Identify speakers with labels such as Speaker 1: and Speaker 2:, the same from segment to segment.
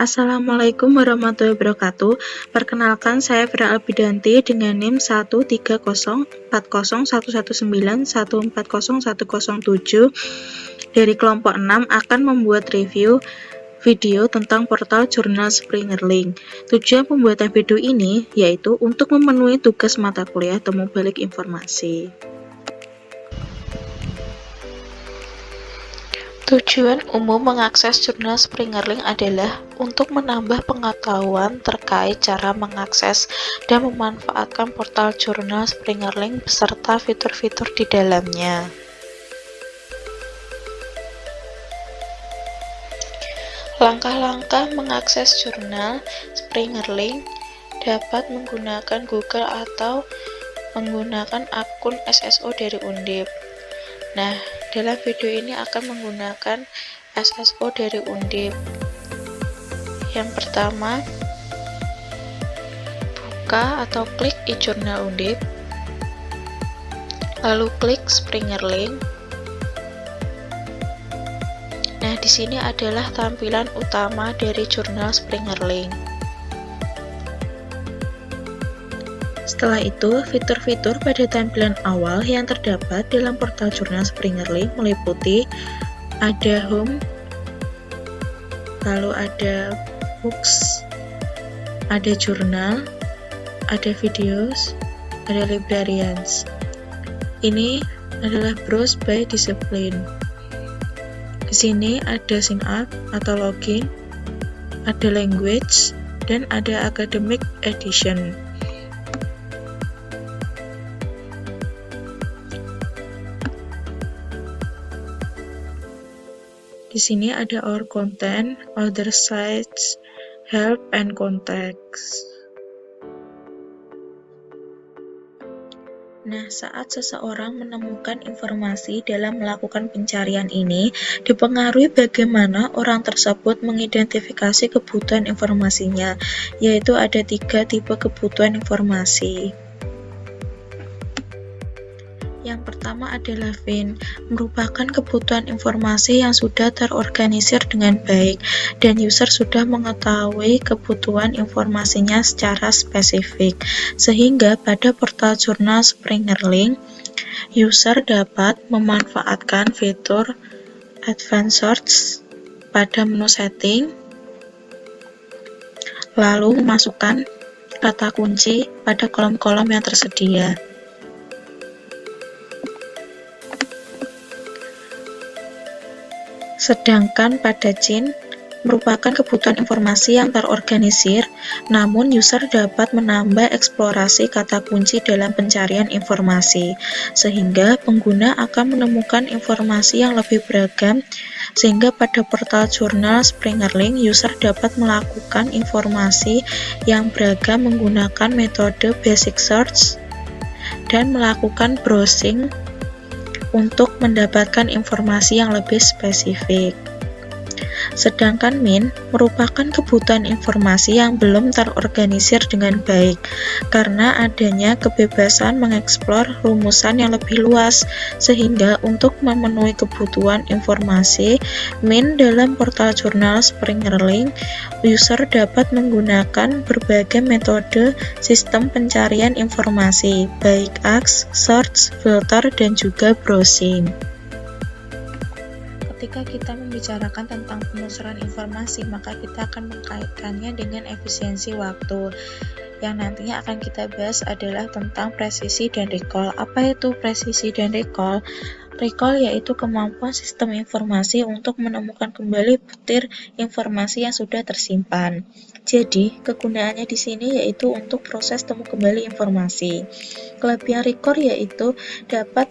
Speaker 1: Assalamualaikum warahmatullahi wabarakatuh. Perkenalkan, saya Vera Albidanti dengan NIM 1304011910107 dari kelompok 6 akan membuat review video tentang portal jurnal Springerling. Tujuan pembuatan video ini yaitu untuk memenuhi tugas mata kuliah temu balik informasi.
Speaker 2: Tujuan umum mengakses jurnal Springerling adalah untuk menambah pengetahuan terkait cara mengakses dan memanfaatkan portal jurnal Springerling beserta fitur-fitur di dalamnya. Langkah-langkah mengakses jurnal Springerling dapat menggunakan Google atau menggunakan akun SSO dari Undip. Nah, dalam video ini akan menggunakan SSO dari Undip. Yang pertama, buka atau klik e-jurnal Undip, lalu klik Springerling. Nah, di sini adalah tampilan utama dari jurnal Springerling.
Speaker 1: Setelah itu, fitur-fitur pada tampilan awal yang terdapat dalam portal jurnal Springerling meliputi ada Home, lalu ada Books, ada Jurnal, ada Videos, ada Librarians. Ini adalah Browse by Discipline. Di sini ada Sign Up atau Login, ada Language, dan ada Academic Edition. Di sini ada Our Content, Other Sites, Help, and Contacts. Nah, saat seseorang menemukan informasi dalam melakukan pencarian ini, dipengaruhi bagaimana orang tersebut mengidentifikasi kebutuhan informasinya, yaitu ada 3 tipe kebutuhan informasi. Yang pertama adalah VIN, merupakan kebutuhan informasi yang sudah terorganisir dengan baik, dan user sudah mengetahui kebutuhan informasinya secara spesifik, sehingga pada portal jurnal Springerling, user dapat memanfaatkan fitur Advanced Search pada menu setting, lalu memasukkan kata kunci pada kolom-kolom yang tersedia. Sedangkan pada CIN merupakan kebutuhan informasi yang terorganisir, namun user dapat menambah eksplorasi kata kunci dalam pencarian informasi, sehingga pengguna akan menemukan informasi yang lebih beragam, sehingga pada portal jurnal Springerling, user dapat melakukan informasi yang beragam menggunakan metode basic search dan melakukan browsing untuk mendapatkan informasi yang lebih spesifik. Sedangkan MIN merupakan kebutuhan informasi yang belum terorganisir dengan baik, karena adanya kebebasan mengeksplor rumusan yang lebih luas, sehingga untuk memenuhi kebutuhan informasi MIN dalam portal jurnal Springerling, user dapat menggunakan berbagai metode sistem pencarian informasi, baik ask, search, filter, dan juga browsing. Ketika kita membicarakan tentang penelusuran informasi, maka kita akan mengkaitkannya dengan efisiensi waktu. Yang nantinya akan kita bahas adalah tentang presisi dan recall. Apa itu presisi dan recall? Recall yaitu kemampuan sistem informasi untuk menemukan kembali butir informasi yang sudah tersimpan. Jadi, kegunaannya di sini yaitu untuk proses temu kembali informasi. Kelebihan recall yaitu dapat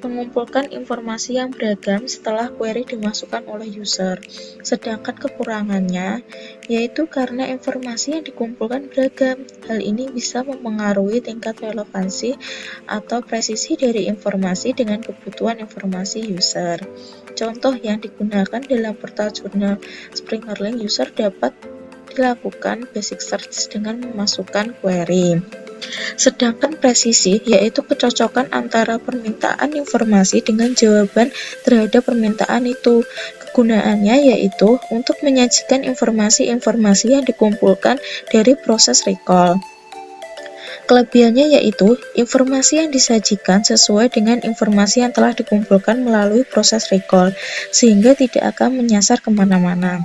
Speaker 1: mengumpulkan informasi yang beragam setelah query dimasukkan oleh user. Sedangkan kekurangannya yaitu karena informasi yang dikumpulkan beragam. Hal ini bisa mempengaruhi tingkat relevansi atau presisi dari informasi dengan kebutuhan informasi user. Contoh yang digunakan dalam portal jurnal Springerling, user dapat dilakukan basic search dengan memasukkan query. Sedangkan presisi yaitu kecocokan antara permintaan informasi dengan jawaban terhadap permintaan itu. Kegunaannya yaitu untuk menyajikan informasi-informasi yang dikumpulkan dari proses recall. Kelebihannya yaitu informasi yang disajikan sesuai dengan informasi yang telah dikumpulkan melalui proses recall, sehingga tidak akan menyasar kemana-mana.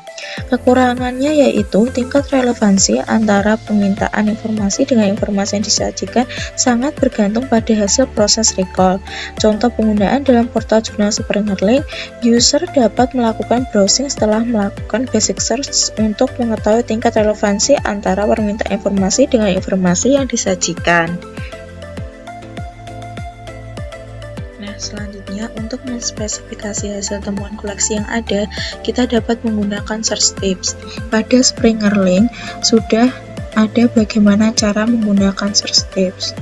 Speaker 1: Kekurangannya yaitu tingkat relevansi antara permintaan informasi dengan informasi yang disajikan sangat bergantung pada hasil proses recall. Contoh penggunaan dalam portal jurnal Springerlink, user dapat melakukan browsing setelah melakukan basic search untuk mengetahui tingkat relevansi antara permintaan informasi dengan informasi yang disajikan. Nah, selanjutnya untuk menspesifikasi hasil temuan koleksi yang ada, kita dapat menggunakan search tips. Pada Springerlink sudah ada bagaimana cara menggunakan search tips.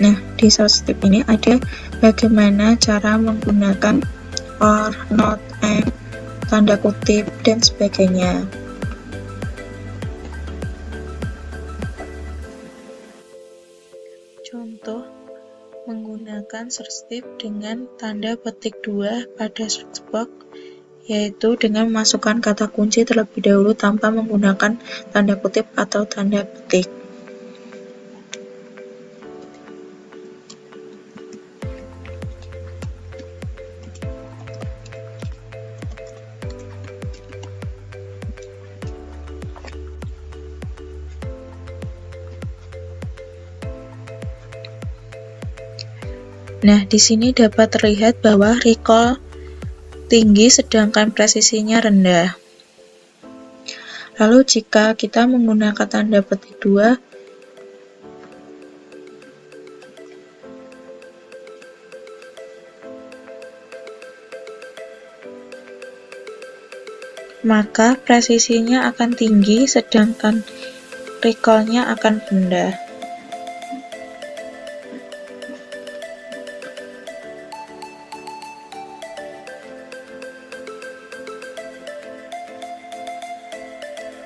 Speaker 1: Nah, di search tips ini ada bagaimana cara menggunakan or, not, and, tanda kutip, dan sebagainya. Contoh menggunakan search tip dengan tanda petik 2 pada search box, yaitu dengan memasukkan kata kunci terlebih dahulu tanpa menggunakan tanda kutip atau tanda petik. Nah, di sini dapat terlihat bahwa recall tinggi sedangkan presisinya rendah. Lalu jika kita menggunakan tanda petik 2, maka presisinya akan tinggi sedangkan recall-nya akan rendah.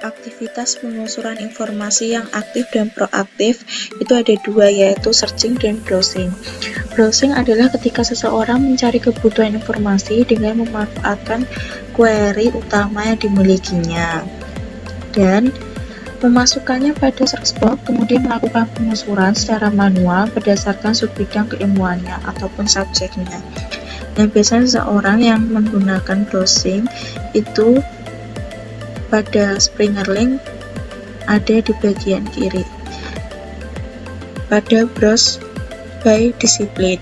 Speaker 1: Aktivitas penelusuran informasi yang aktif dan proaktif itu ada dua, yaitu searching dan browsing. Browsing adalah ketika seseorang mencari kebutuhan informasi dengan memanfaatkan query utama yang dimilikinya dan memasukkannya pada search box, kemudian melakukan penelusuran secara manual berdasarkan subbidang keilmuannya ataupun subjeknya. Dan biasanya seseorang yang menggunakan browsing itu pada Springerlink ada di bagian kiri pada browse by discipline.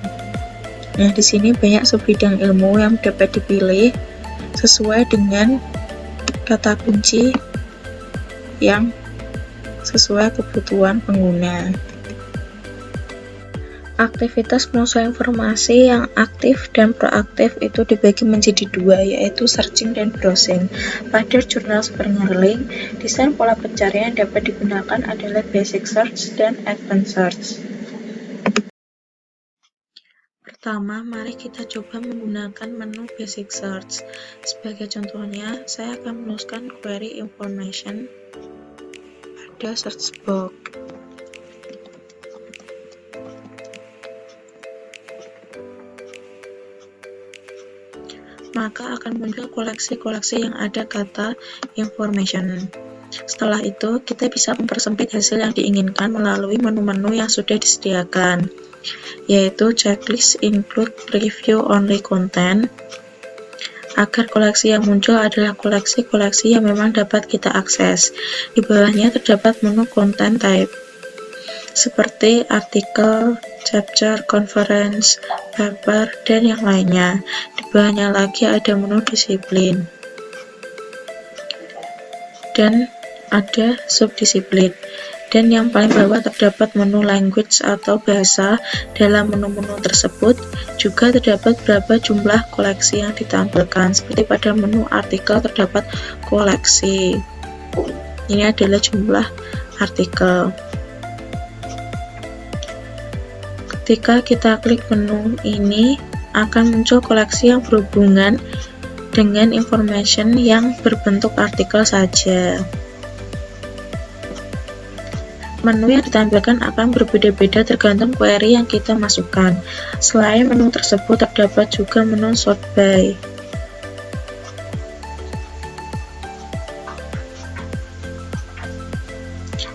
Speaker 1: Nah, di sini banyak subbidang ilmu yang dapat dipilih sesuai dengan kata kunci yang sesuai kebutuhan pengguna. Aktivitas penelusuran informasi yang aktif dan proaktif itu dibagi menjadi dua, yaitu searching dan browsing. Pada jurnal Springerlink, desain pola pencarian yang dapat digunakan adalah basic search dan advanced search. Pertama, mari kita coba menggunakan menu basic search. Sebagai contohnya, saya akan menuliskan query information pada search box. Maka akan muncul koleksi-koleksi yang ada kata information. Setelah itu, kita bisa mempersempit hasil yang diinginkan melalui menu-menu yang sudah disediakan, yaitu checklist include preview only content, agar koleksi yang muncul adalah koleksi-koleksi yang memang dapat kita akses. Di bawahnya terdapat menu content type, seperti artikel, chapter, conference, paper, dan yang lainnya. Di bawahnya lagi ada menu disiplin dan ada subdisiplin. Dan yang paling bawah terdapat menu language atau bahasa. Dalam menu-menu tersebut juga terdapat berapa jumlah koleksi yang ditampilkan. Seperti pada menu artikel terdapat koleksi. Ini adalah jumlah artikel. Ketika kita klik menu ini, akan muncul koleksi yang berhubungan dengan information yang berbentuk artikel saja. Menu yang ditampilkan akan berbeda-beda tergantung query yang kita masukkan. Selain menu tersebut, terdapat juga menu sort by.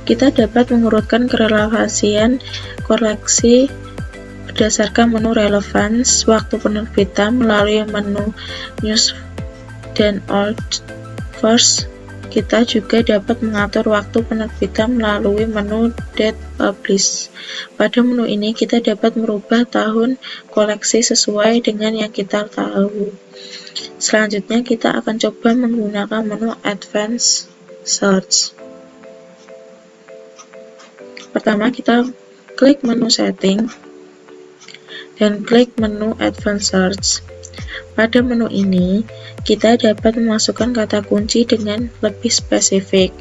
Speaker 1: Kita dapat mengurutkan kerelevasian koleksi berdasarkan menu relevance, waktu penerbitan melalui menu news dan old first. Kita juga dapat mengatur waktu penerbitan melalui menu date publish. Pada menu ini kita dapat merubah tahun koleksi sesuai dengan yang kita tahu. Selanjutnya kita akan coba menggunakan menu advanced search. Pertama kita klik menu setting dan klik menu advanced search. Pada menu ini, kita dapat memasukkan kata kunci dengan lebih spesifik.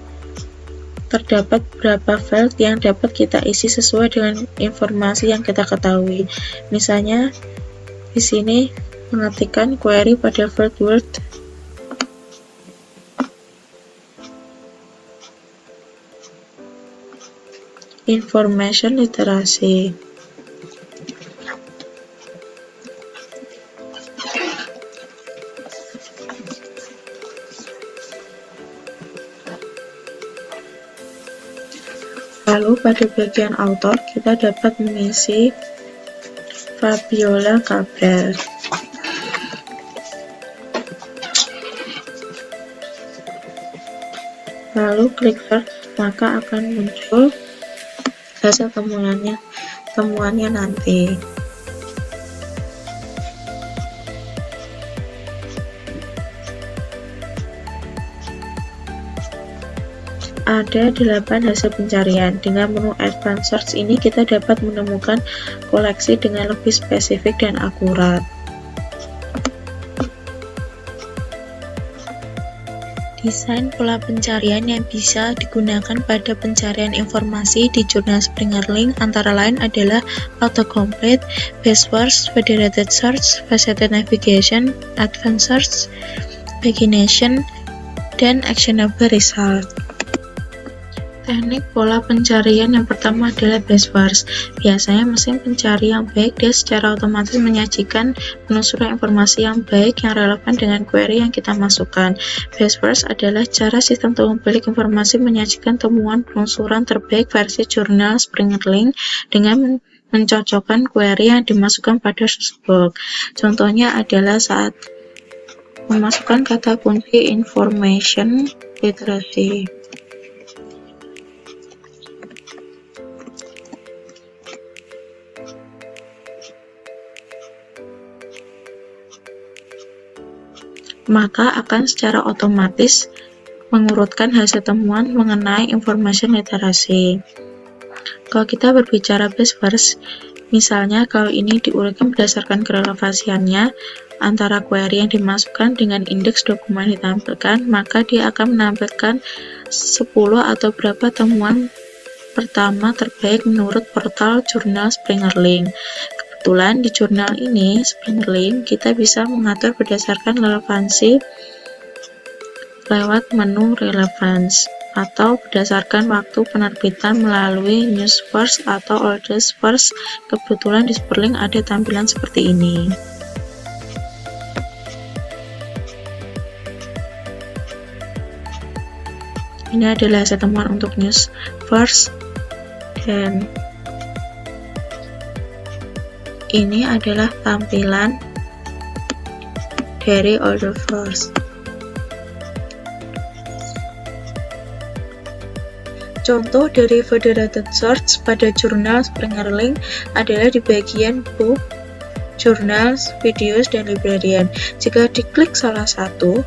Speaker 1: Terdapat beberapa field yang dapat kita isi sesuai dengan informasi yang kita ketahui. Misalnya, di sini mengetikkan query pada field word information literacy. Lalu pada bagian author kita dapat mengisi Fabiola Cabral. Lalu klik search, maka akan muncul hasil temuannya nanti. Ada 8 hasil pencarian. Dengan menu Advanced Search ini kita dapat menemukan koleksi dengan lebih spesifik dan akurat. Desain pola pencarian yang bisa digunakan pada pencarian informasi di jurnal Springer Link antara lain adalah autocomplete, best search, federated search, faceted navigation, advanced search, pagination, dan actionable result. Teknik pola pencarian yang pertama adalah best first. Biasanya mesin pencari yang baik dia secara otomatis menyajikan penelusuran informasi yang baik yang relevan dengan query yang kita masukkan. Best first adalah cara sistem pemilik informasi menyajikan temuan penelusuran terbaik versi jurnal Springer Link dengan mencocokkan query yang dimasukkan pada search box. Contohnya adalah saat memasukkan kata kunci information literacy. Maka akan secara otomatis mengurutkan hasil temuan mengenai information literasi. Kalau kita berbicara best first, misalnya kalau ini diurutkan berdasarkan kerelevasiannya antara query yang dimasukkan dengan indeks dokumen ditampilkan, maka dia akan menampilkan 10 atau berapa temuan pertama terbaik menurut portal jurnal Springer Link. Kebetulan di jurnal ini, Springer Link, kita bisa mengatur berdasarkan relevansi lewat menu relevance atau berdasarkan waktu penerbitan melalui news first atau oldest first. Kebetulan di Springer Link ada tampilan seperti ini. Ini adalah hasil temuan untuk news first dan ini adalah tampilan dari order first. Contoh dari federated search pada jurnal Springer Link adalah di bagian book, journals, videos, dan librarian. Jika diklik salah satu,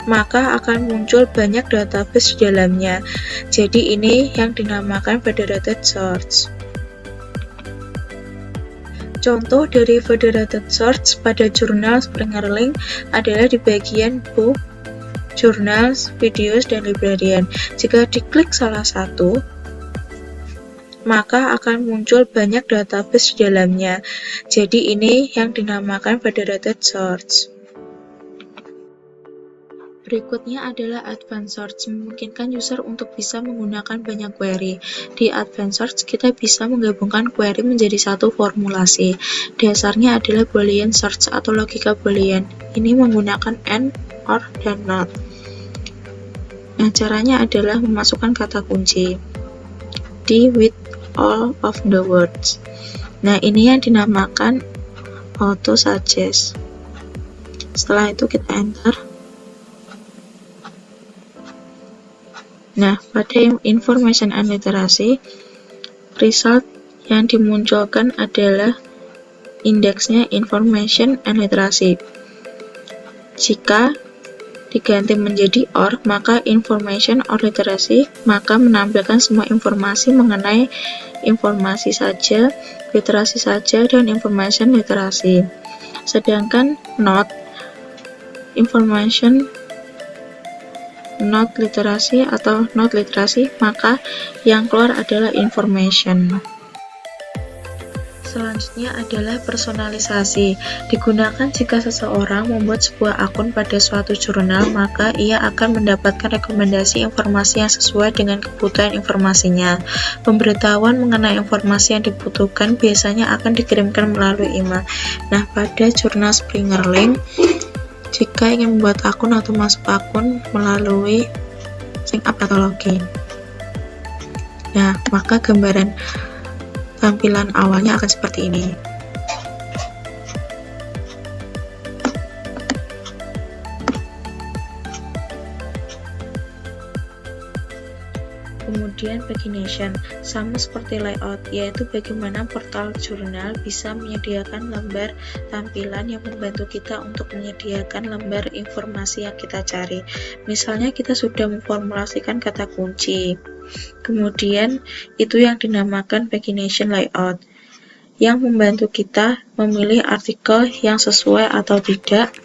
Speaker 1: maka akan muncul banyak database di dalamnya. Jadi ini yang dinamakan federated search. Contoh dari federated search pada jurnal Springer Link adalah di bagian book, journals, videos, dan librarian. Jika diklik salah satu, maka akan muncul banyak database di dalamnya. Jadi ini yang dinamakan federated search. Berikutnya adalah Advanced Search, memungkinkan user untuk bisa menggunakan banyak query. Di Advanced Search, kita bisa menggabungkan query menjadi satu formulasi. Dasarnya adalah Boolean Search atau logika Boolean. Ini menggunakan AND, OR, dan NOT. Nah, caranya adalah memasukkan kata kunci di with all of the words. Nah, ini yang dinamakan auto suggest. Setelah itu kita enter. Nah, pada information and literacy, result yang dimunculkan adalah indeksnya information and literacy. Jika diganti menjadi OR, maka information or literacy, maka menampilkan semua informasi mengenai informasi saja, literasi saja, dan information literasi. Sedangkan not information not literasi atau not literasi, maka yang keluar adalah information. Selanjutnya adalah personalisasi. Digunakan jika seseorang membuat sebuah akun pada suatu jurnal, maka ia akan mendapatkan rekomendasi informasi yang sesuai dengan kebutuhan informasinya. Pemberitahuan mengenai informasi yang dibutuhkan biasanya akan dikirimkan melalui email. Nah, pada jurnal Springer Link, jika ingin membuat akun atau masuk akun melalui sign up atau login. Nah, maka gambaran tampilan awalnya akan seperti ini. Kemudian pagination, sama seperti layout, yaitu bagaimana portal jurnal bisa menyediakan lembar tampilan yang membantu kita untuk menyediakan lembar informasi yang kita cari. Misalnya kita sudah memformulasikan kata kunci, kemudian itu yang dinamakan pagination layout, yang membantu kita memilih artikel yang sesuai atau tidak.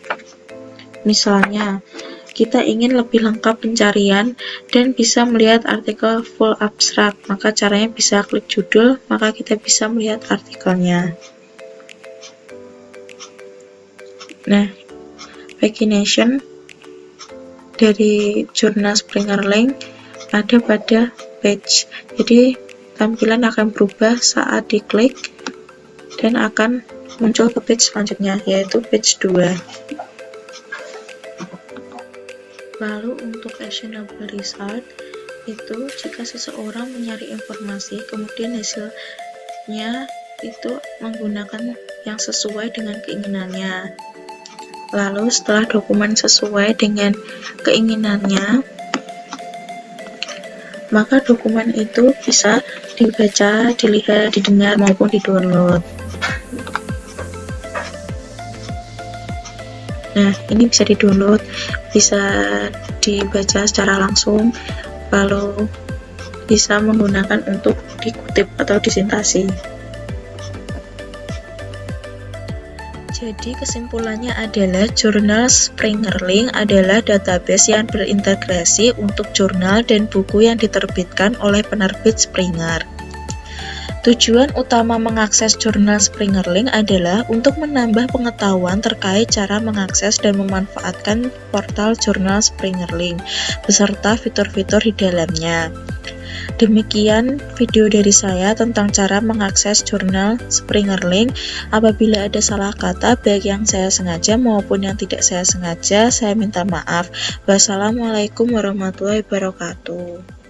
Speaker 1: Misalnya kita ingin lebih lengkap pencarian dan bisa melihat artikel full abstract, maka caranya bisa klik judul, maka kita bisa melihat artikelnya. Nah, pagination dari jurnal Springer Link ada pada page, jadi tampilan akan berubah saat diklik dan akan muncul ke page selanjutnya, yaitu page 2. Lalu untuk actionable result itu jika seseorang mencari informasi kemudian hasilnya itu menggunakan yang sesuai dengan keinginannya. Lalu setelah dokumen sesuai dengan keinginannya, maka dokumen itu bisa dibaca, dilihat, didengar maupun di-download. Nah, ini bisa di-download, bisa dibaca secara langsung, lalu bisa menggunakan untuk dikutip atau disintasi. Jadi kesimpulannya adalah jurnal Springer Link adalah database yang berintegrasi untuk jurnal dan buku yang diterbitkan oleh penerbit Springer. Tujuan utama mengakses jurnal Springer Link adalah untuk menambah pengetahuan terkait cara mengakses dan memanfaatkan portal jurnal Springer Link beserta fitur-fitur di dalamnya. Demikian video dari saya tentang cara mengakses jurnal Springer Link. Apabila ada salah kata baik yang saya sengaja maupun yang tidak saya sengaja, saya minta maaf. Wassalamualaikum warahmatullahi wabarakatuh.